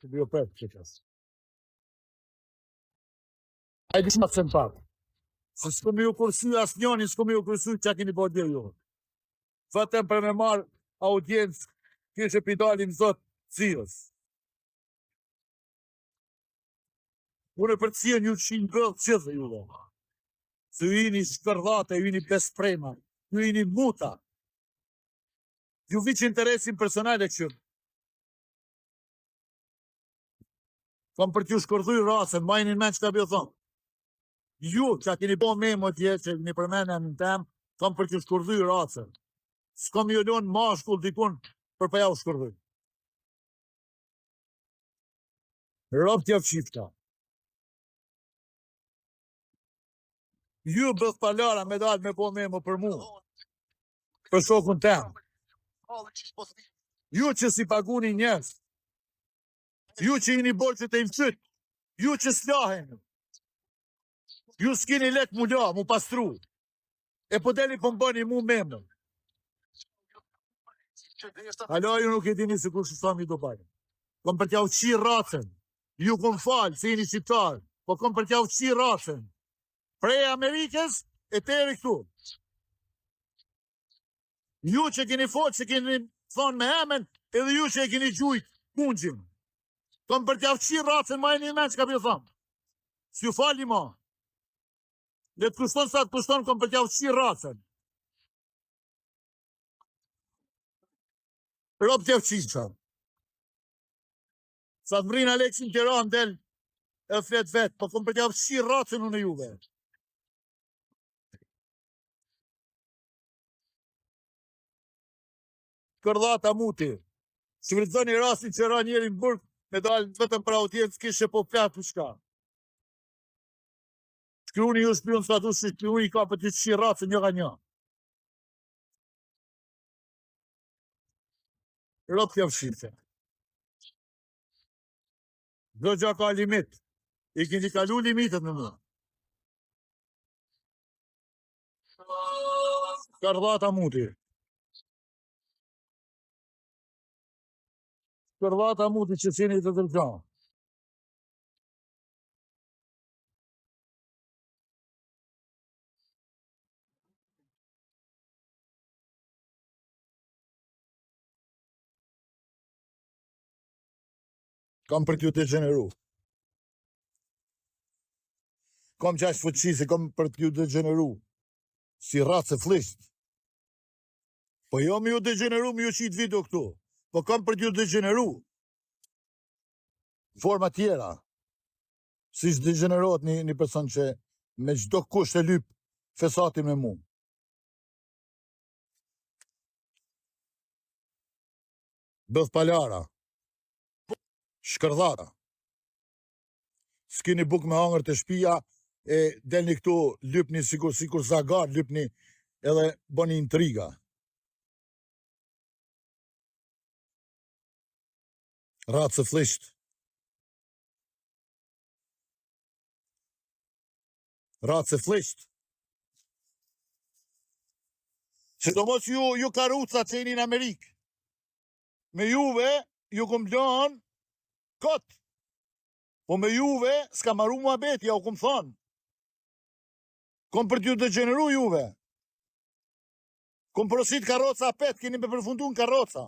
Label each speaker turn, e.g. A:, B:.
A: Që bëjo për që kësë. Ajde shma të më pak. Se s'ko me ju kërsu as njoni, s'ko me ju kërsu që a keni po dje ju. Vetëm për me marë audiencë, kishe pidalin zot cilës. Unë për cilën ju qinë gëllë qëzë ju dhe. Se ju jini shkërdhate, ju jini besprema, ju jini muta. Ju vi që interesin personale këshën. Kam për t'ju shkërdhuj rasën, majnin men që ka bjo thonë. Ju, që a keni bo me më tje, që një përmene në temë, kam për t'ju shkërdhuj rasën. S'kam ju lonë mashkull dikun për përja u shkërdhuj. Rob t'ja fshifta. Ju bëth palara me dalë me bo me më për mu. Për shokun temë. Ju që si paguni njës. Ju që jini borë që të imqyt. Ju që s'lahen. Ju s'kini lek mu la, mu pastru. E po deli po mbani mu me më. Alo, ju nuk e dini se kur shusami do bajnë. Kom për t'ja uqi racën. Ju kom falë, se jini shqiptarë. Po kom për t'ja uqi racën. Prej Amerikës e teri këtu. Ju që keni folë, që keni thonë me hemen, edhe ju që e keni gjujt pungjim. Kom për t'ja uqi racën, ma e një men që ka bjo thamë. S'ju fali ma. Le të kushton sa të kushton, kom për t'ja uqi racën. Rob t'ja uqi që. Sa të mrinë Aleksin Tiran del e flet vetë, po kom për t'ja uqi racën unë e juve. Kërdhata muti. Si vëllëzoni rastin që ra njeri në burg, me dalë vetëm për audiencë kishe po fletë për shka. Shkruni ju shpion sa du shkruni ka për të qi racën një nga një. Rob t'ja fshifte. Do gja ka limit. I keni kalu limitet në më. Kërdhata muti. Kërdhata muti që qeni të tërgjanë. Kam për t'ju të gjeneru. Kam qash fëqi se kam për t'ju të gjeneru. Si racë e flisht. Po jo mi ju të gjeneru, mi ju qitë video këtu. Po kam për t'ju të gjeneru. Forma tjera. Si që të gjenerot një person që me gjdo kusht e lyp fesatin me mu. Bëth palara. Shkërdhata. S'kini buk me hangër të shpia, e delni këtu, lypni sikur zagar, lypni edhe bëni intriga. Racë flisht. Racë flisht. Që do mos ju karuca që jeni në Amerikë. Me juve, ju kom lënë këtë. Po me juve, s'ka maru mua beti, ja u kom thonë. Kom për t'ju degeneru juve. Kom prosit karoca 8, keni me përfundu në karoca.